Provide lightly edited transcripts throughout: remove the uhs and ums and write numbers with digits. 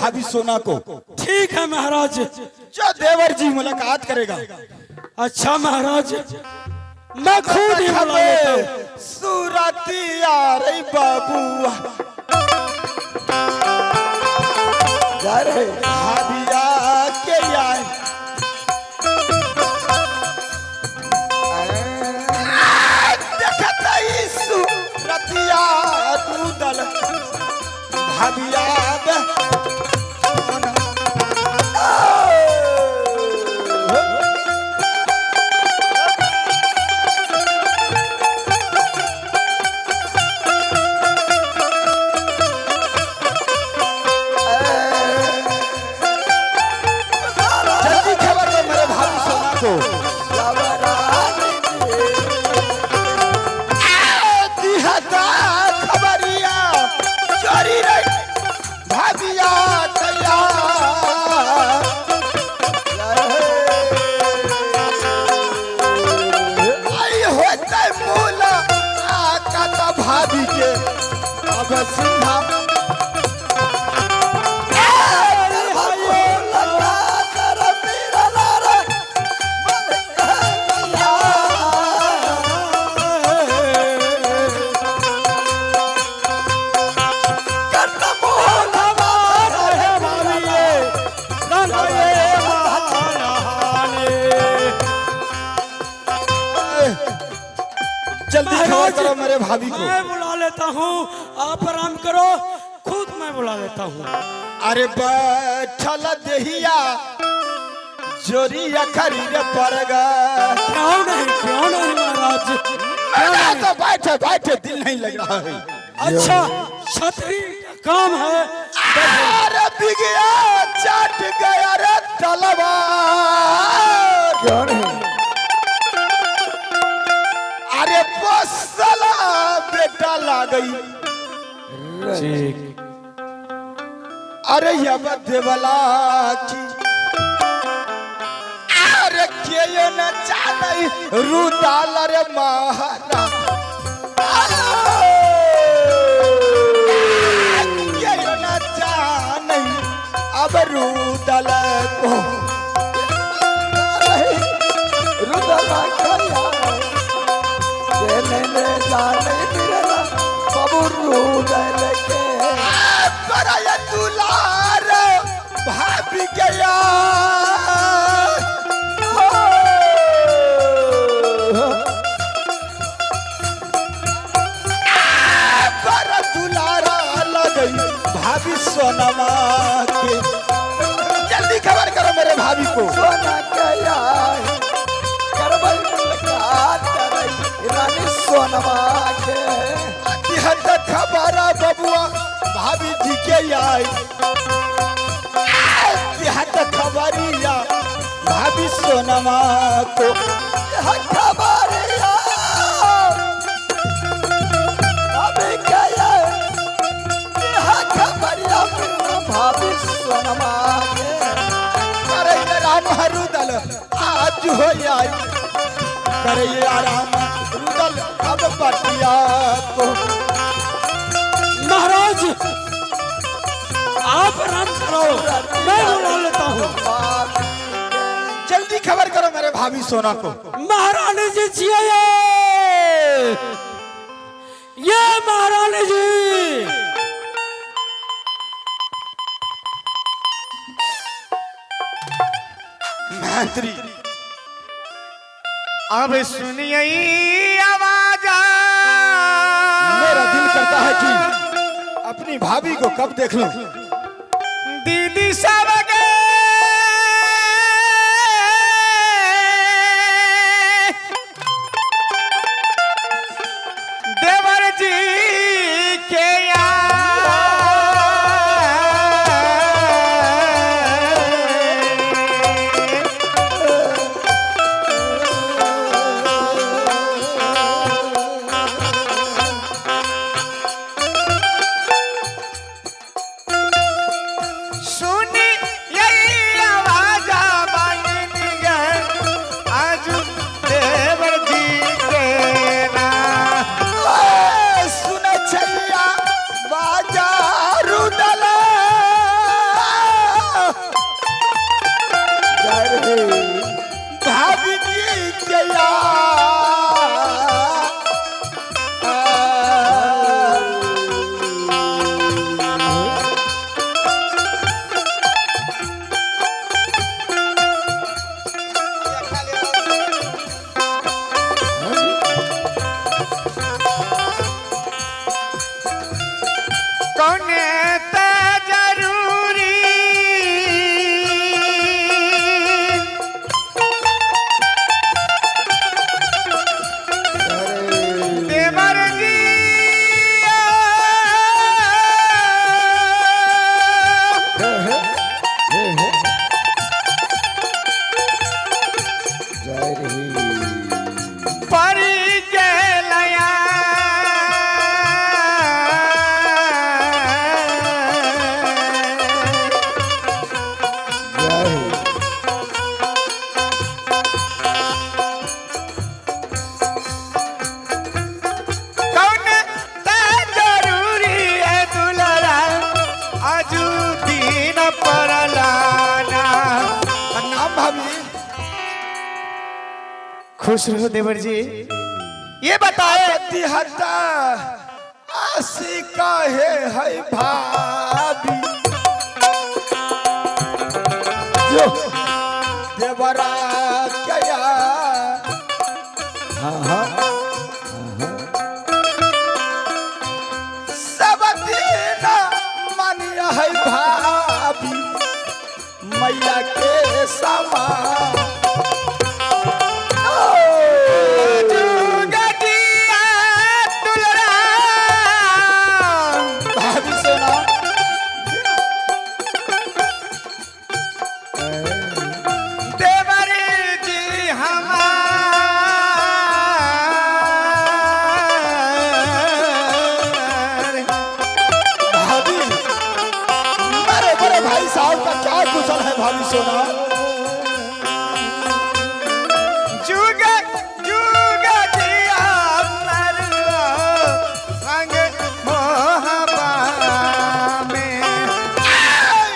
भाभी सोना को। ठीक है महाराज। जो देवर जी मुलाकात करेगा। अच्छा महाराज, मैं खुद ही बुला लेता हूँ। सूरतिया रे बाबुआ भाभिया के आए देखत ही सूरतिया दूदल भाभिया भाभी के अब सिंहा जल्दी खबर करो मेरे भाभी को। मैं बुला लेता हूँ, आप आराम करो, खुद मैं बुला लेता हूँ। अरे बैठल देहिया जोरिया खरीद पड़ेगा। क्यों नहीं महाराज, मैं तो बैठे बैठे दिल नहीं लग रहा है। अच्छा छतरी काम है। अरे बिगिया चट गया रे तलवार। क्यों नहीं? अरे पोसला बेटा ला गई। अरे ये देवला की अरे के न जाने रुदाल रे महारा के न जाने अब रुदाल को रुदाल जाने मेरा बाबू रुदाल के बड़ा दुलार भाभी गया। बड़ा दुलारा लग गई भाभी सोनमा के। जल्दी खबर करो मेरे भाभी को। सोना गया रानी सोनमा के खबर बबुआ भाभी जी के आई खबरिया भाभी सोनमा को खबरिया भाभी खबरिया भाभी सोनमा के। अरे राम रुदल आज हो आई करे आराम रुदल अब पटिया को। महाराज आप आराम करो, मैं बुला लेता हूँ। जल्दी खबर करो मेरे भाभी सोना को। महारानी जी जिए ये महारानी जी। मंत्री अब सुनिए आवाज। मेरा दिल करता है कि अपनी भाभी को कब देख लूं। दीदी सब के देवर जी के परलाना। प्रणाम भाभी। खुश रहो देवर जी। ये बताए हटा आशी काहे है भाभी जो देवरा क्या सब दिन मानिया है भाभी मैया के समा कुशल है भाभी सोना जुग जुग जिया संग मोहबा में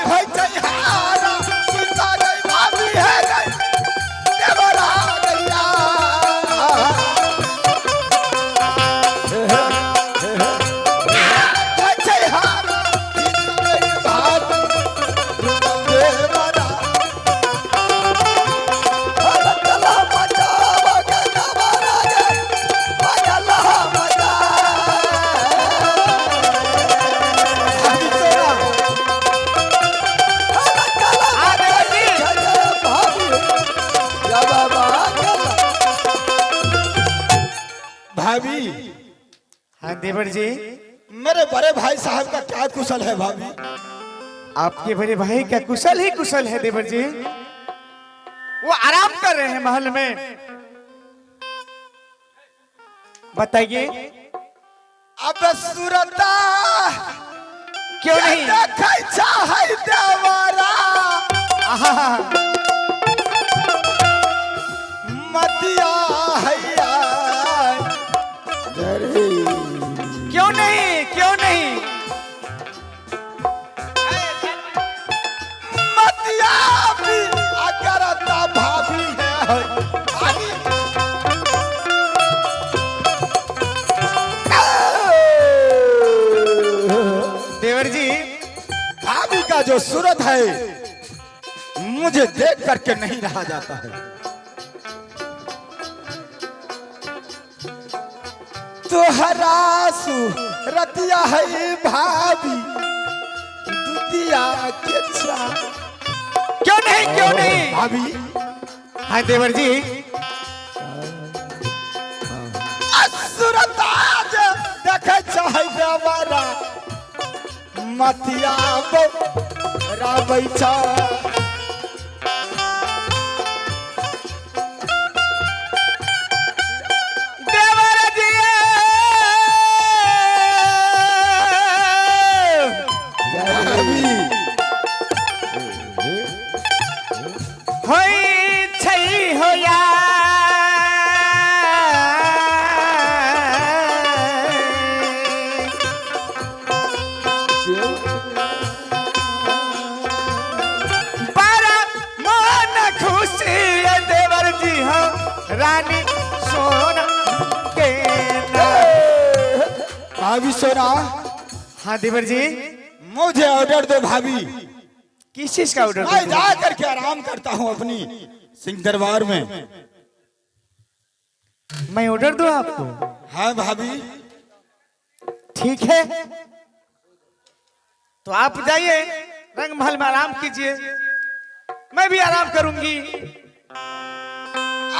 है जयहारा सीता गई भाभी है गई देवरा गैया है जयहारा सीता गई भाभी भाभी। हाँ देवर जी। मेरे बड़े भाई साहब का क्या कुशल है भाभी? आपके बड़े भाई का कुशल ही कुशल है देवर जी। वो आराम कर रहे हैं महल में। बताइए अब सुरता क्यों नहीं? देखै चाहै देवरा आहा, मतिया हैया क्यों नहीं क्यों नहीं? मतिया भी अगरता भाभी है भाभी देवर जी भाभी का जो सूरत है मुझे देख करके नहीं रहा जाता है। तोहरा सूरतिया है भाभी दुतिया के चा क्यों नहीं क्यों नहीं? भाभी हाँ देवर जी असुरता देखे चाहे देवरा मतिया राबै छा देवर जी होई छै होया बड़ा मन खुशी है देवर जी हम रानी सोना के नाम। भाभी सोना हाँ देवर जी मुझे ऑर्डर दो भाभी। किस चीज का ऑर्डर? मैं जा करके आराम करता हूँ अपनी सिंह दरबार में। मैं ऑर्डर दूं आपको? हाँ भाभी ठीक है तो आप जाइए रंग महल में आराम कीजिए, मैं भी आराम करूंगी।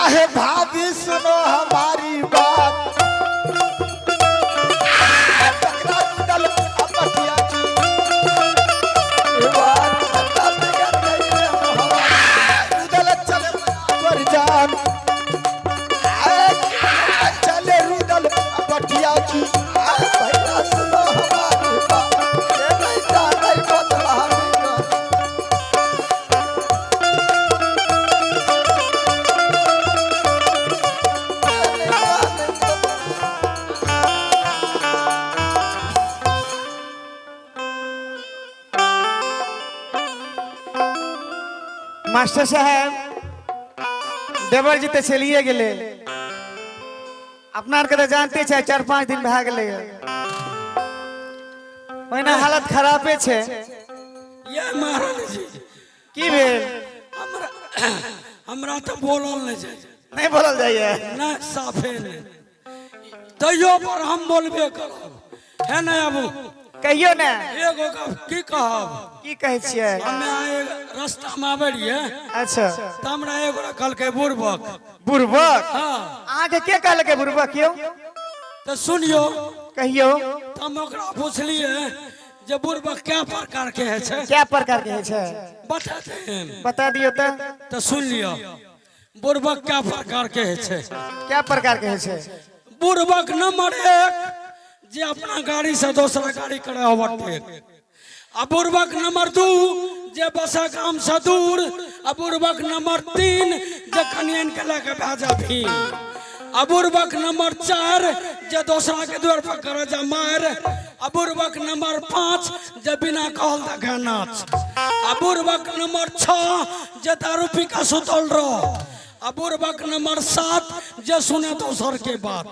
अहे भाभी सुनो हमारी बात टकरा टूटल अपटिया की बात बता बेगर गई रे हमारा रुदल चले पर जान चले रुदल अपटिया की भैया सुनो हमारी बात ये नहीं जाने बदला मास्टर साहब देवर जी तो चलिए गेले अपना के तो जानते छे 4-5 दिन भए गेले ओहिना हालत खराबे छे ये महाराज जी की भेल हमरा हमरा तो बोलल नहीं जाए नहीं बोलल जाइए ना साफे नहीं तैयो पर हम बोलबे करब है ना अब कहियो ना एगो की कहब की कहै छियै हमे आए रास्ता में आबे रहिए अच्छा त हमरा एगो कहलकै बुड़बक बुर्बक हाँ अहाँ के के कहलकै बुर्बक यौ तो सुनियो कहियो त हम ओकरा पूछलिए जे बुड़बक क्या प्रकार के है छै क्या प्रकार के छै बताते हैं बता दियो तो सुन लियो बुड़बक क्या प्रकार के है छै क्या प्रकार के छै बुड़बक नंबर 1 जे अपना गाड़ी से दूसरा गाड़ी करे ओवरटेक आ बुड़बक नंबर 2 जे बसा काम से दूर आ बुड़बक नंबर 3 जे कनियन के लेके भेजा भी आ बुड़बक नंबर 4 जे दूसरा के द्वार पर करे जा मार आ बुड़बक नंबर 5 जे बिना कहल देखे नाच आ बुड़बक नंबर 6 जे दारू पी के सुतल रहो आ बुड़बक नंबर 7 जे सुने दोसर के बात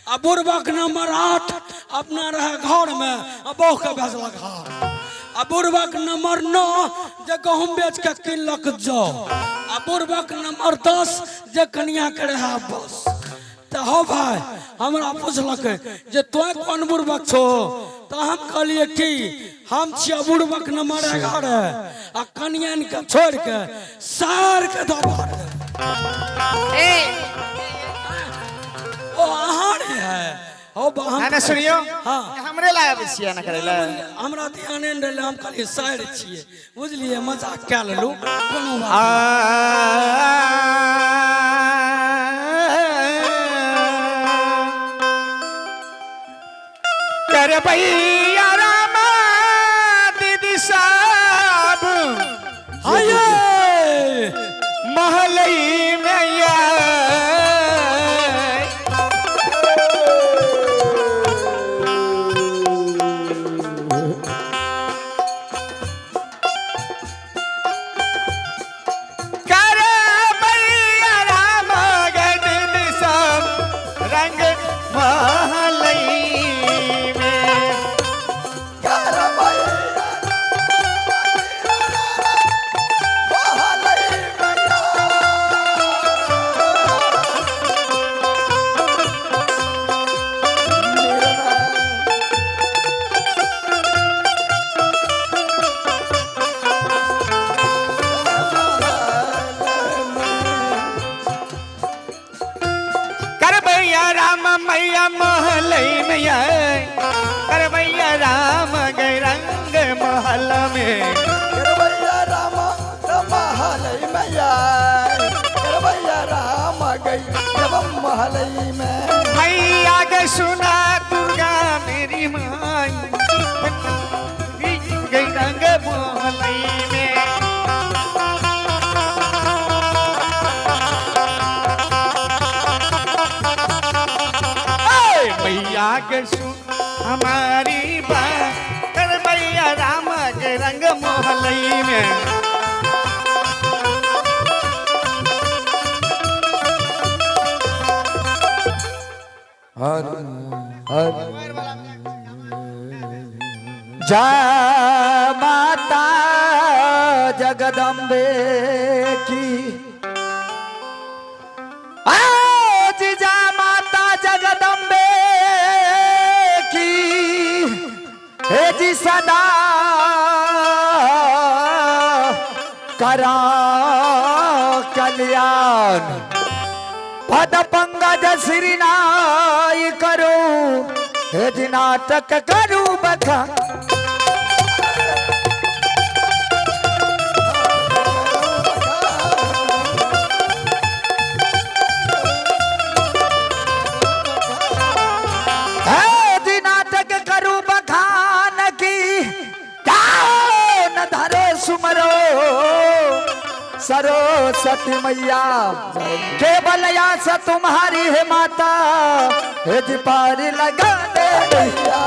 आ बुड़बक नंबर 8 अपना रहे घर में आ बह के भेजल घर आ बुड़बक नंबर 9 जे गहूम बेच के किनलक जाओ आ बुड़बक नंबर 10 जे कनिया के रहे बस तो हो भाई हमरा पूछलक जे तो कौन बुड़बक छो तो हम कहलिए कि हम छिया बुड़बक नंबर 11 आ कनियन के छोड़ के सार के दबा ए ओ आहार है हो हम ना सुनियो हाँ हमरे लागे बसिया ना करेला हमरा ध्यान नहीं रहले हम कहलिए साइड छिए बुझलिए मजाक क्या लेलू कोनो बात करे भैया राम दीदी साहब आये महलई में या करे भैया राम दीदी साहब रंग महलई मैया महलई मैया कर भैया राम गए रंग महल में भैया राम महलई मैया भैया राम गई जब महलई में मैया के सुना दुर्गा मेरी माई गई रंग महलई में मैया के सुन हमारी बात कर भैया राम के रंग मोहलई में जा माता जगदम्बे की आज जा माता जगदम्बे की हे जी सदा करा कल्याण पद पंकज श्री नाय करो हे जी नाटक करू बखा सरस्वती मैया केवल आस तुम्हारी है माता हे जी पारी लगा दे भैया।